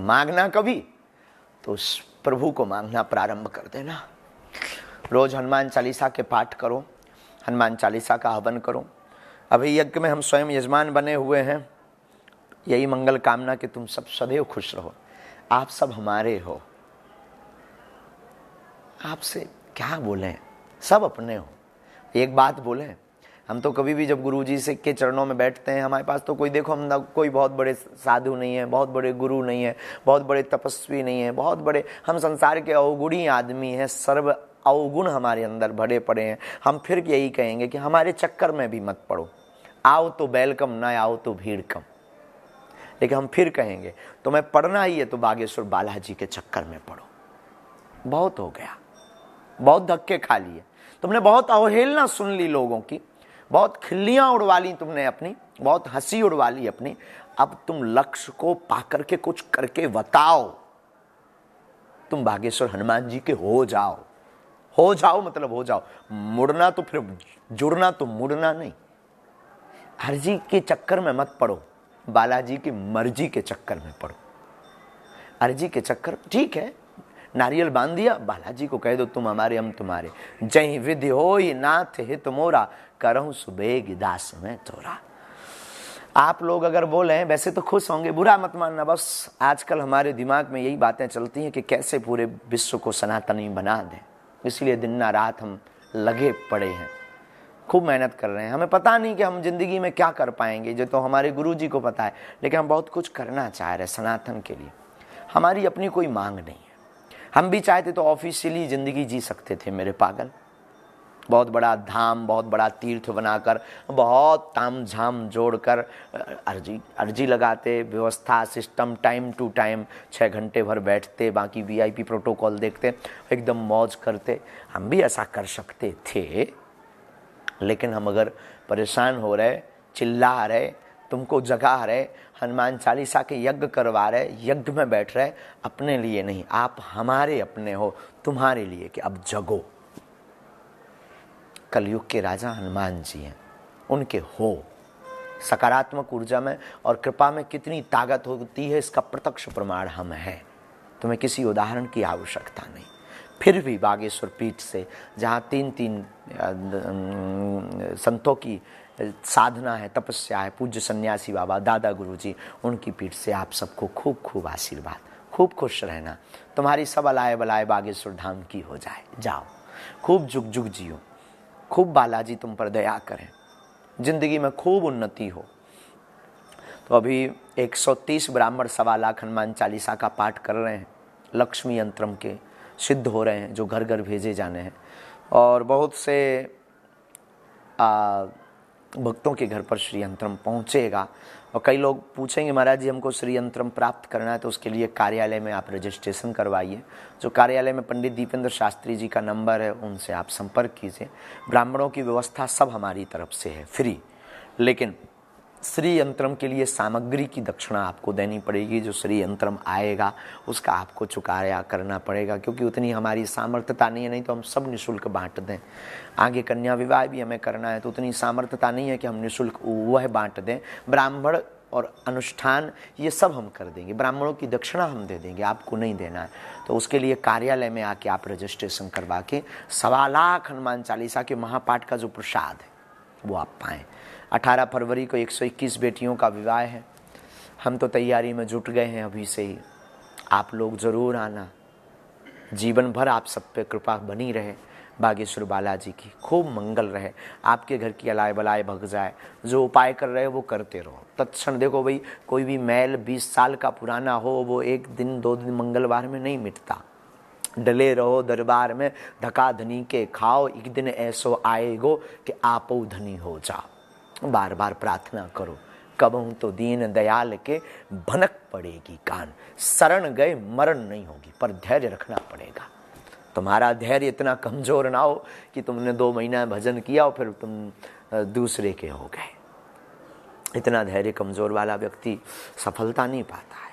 मांगना कभी, तो उस प्रभु को मांगना प्रारंभ कर देना। रोज हनुमान चालीसा के पाठ करो, हनुमान चालीसा का हवन करो। अभी यज्ञ में हम स्वयं यजमान बने हुए हैं, यही मंगल कामना कि तुम सब सदैव खुश रहो। आप सब हमारे हो, आपसे क्या बोलें, सब अपने हो। एक बात बोलें, हम तो कभी भी जब गुरुजी से के चरणों में बैठते हैं, हमारे पास तो कोई, देखो हम ना कोई बहुत बड़े साधु नहीं है, बहुत बड़े गुरु नहीं है, बहुत बड़े तपस्वी नहीं है, बहुत बड़े, हम संसार के अवगुणी आदमी हैं, सर्व अवगुण हमारे अंदर भरे पड़े हैं। हम फिर यही कहेंगे कि हमारे चक्कर में भी मत पड़ो, आओ तो वेलकम, ना आओ तो भीड़ कम। लेकिन हम फिर कहेंगे तुम्हें पढ़ना ही है तो बागेश्वर बालाजी के चक्कर में पढ़ो। बहुत हो गया, बहुत धक्के खा लिए तुमने, बहुत अवहेलना सुन ली लोगों की, बहुत खिल्लियां उड़वा ली तुमने अपनी, बहुत हंसी उड़वा ली अपनी। अब तुम लक्ष्य को पाकर के कुछ करके बताओ, तुम बागेश्वर हनुमान जी के हो जाओ। हो जाओ मतलब हो जाओ, मुड़ना तो फिर जुड़ना तो मुड़ना नहीं। हरजी के चक्कर में मत पड़ो, बालाजी की मर्जी के चक्कर में पड़ो। अर्जी के चक्कर, ठीक है, नारियल बांध दिया, बालाजी को कह दो तुम हमारे हम तुम्हारे। जय विधि होई नाथ हित मोरा, करहूं सुबेग दास में तोरा। आप लोग अगर बोले, वैसे तो खुश होंगे, बुरा मत मानना, बस आजकल हमारे दिमाग में यही बातें चलती हैं कि कैसे पूरे विश्व को सनातनी बना दें। इसलिए दिन ना रात हम लगे पड़े हैं, खूब मेहनत कर रहे हैं। हमें पता नहीं कि हम जिंदगी में क्या कर पाएंगे, जो तो हमारे गुरुजी को पता है, लेकिन हम बहुत कुछ करना चाह रहे हैं सनातन के लिए। हमारी अपनी कोई मांग नहीं है। हम भी चाहते तो ऑफिशियली जिंदगी जी सकते थे मेरे पागल, बहुत बड़ा धाम, बहुत बड़ा तीर्थ बनाकर, बहुत ताम झाम जोड़कर अर्जी लगाते, व्यवस्था सिस्टम टाइम टू टाइम 6 घंटे भर बैठते, बाकी वीआईपी प्रोटोकॉल देखते, एकदम मौज करते। हम भी ऐसा कर सकते थे, लेकिन हम अगर परेशान हो रहे, चिल्ला रहे, तुमको जगा रहे, हनुमान चालीसा के यज्ञ करवा रहे, यज्ञ में बैठ रहे, अपने लिए नहीं, आप हमारे अपने हो, तुम्हारे लिए कि अब जगो। कलयुग के राजा हनुमान जी हैं, उनके हो। सकारात्मक ऊर्जा में और कृपा में कितनी ताकत होती है, इसका प्रत्यक्ष प्रमाण हम हैं। तुम्हें किसी उदाहरण की आवश्यकता नहीं। फिर भी बागेश्वर पीठ से, जहाँ 3 संतों की साधना है, तपस्या है, पूज्य सन्यासी बाबा, दादा गुरुजी, उनकी पीठ से आप सबको खूब खूब आशीर्वाद, खूब खुश रहना। तुम्हारी सब अलाय बलाय बागेश्वर धाम की हो जाए। जाओ, खूब जुग जुग जियो, खूब बालाजी तुम पर दया करें, जिंदगी में खूब उन्नति हो। तो अभी 130 ब्राह्मण 1.25 लाख हनुमान चालीसा का पाठ कर रहे हैं, लक्ष्मी यंत्रम के सिद्ध हो रहे हैं, जो घर घर भेजे जाने हैं। और बहुत से भक्तों के घर पर श्री यंत्रम पहुंचेगा। और कई लोग पूछेंगे, महाराज जी हमको श्री यंत्रम प्राप्त करना है, तो उसके लिए कार्यालय में आप रजिस्ट्रेशन करवाइए। जो कार्यालय में पंडित दीपेंद्र शास्त्री जी का नंबर है, उनसे आप संपर्क कीजिए। ब्राह्मणों की व्यवस्था सब हमारी तरफ से है, फ्री। लेकिन श्री यंत्रम के लिए सामग्री की दक्षिणा आपको देनी पड़ेगी। जो श्री यंत्रम आएगा उसका आपको चुकाया करना पड़ेगा, क्योंकि उतनी हमारी सामर्थ्यता नहीं है। नहीं तो हम सब निःशुल्क बांट दें। आगे कन्या विवाह भी हमें करना है, तो उतनी सामर्थ्यता नहीं है कि हम निःशुल्क वह बांट दें। ब्राह्मण और अनुष्ठान ये सब हम कर देंगे, ब्राह्मणों की दक्षिणा हम दे देंगे, आपको नहीं देना है। तो उसके लिए कार्यालय में आके आप रजिस्ट्रेशन करवा के 1.25 लाख हनुमान चालीसा के महापाठ का जो प्रसाद है वो आप पाएँ। 18 फरवरी को 121 बेटियों का विवाह है। हम तो तैयारी में जुट गए हैं अभी से ही। आप लोग ज़रूर आना। जीवन भर आप सब पे कृपा बनी रहे, बागेश्वर बालाजी की खूब मंगल रहे, आपके घर की अलाय बलाय भग जाए। जो उपाय कर रहे हो वो करते रहो तत्क्षण। देखो भाई, कोई भी मैल 20 साल का पुराना हो, वो 1 दिन 2 दिन मंगलवार में नहीं मिटता। डले रहो दरबार में, धका धनी के खाओ, एक दिन ऐसो आएगो कि आपो धनी हो जाओ। बार बार प्रार्थना करो, कबहू तो दीन दयाल के भनक पड़ेगी कान। शरण गए मरण नहीं होगी, पर धैर्य रखना पड़ेगा। तुम्हारा धैर्य इतना कमजोर ना हो कि तुमने 2 महीना भजन किया और फिर तुम दूसरे के हो गए। इतना धैर्य कमजोर वाला व्यक्ति सफलता नहीं पाता है।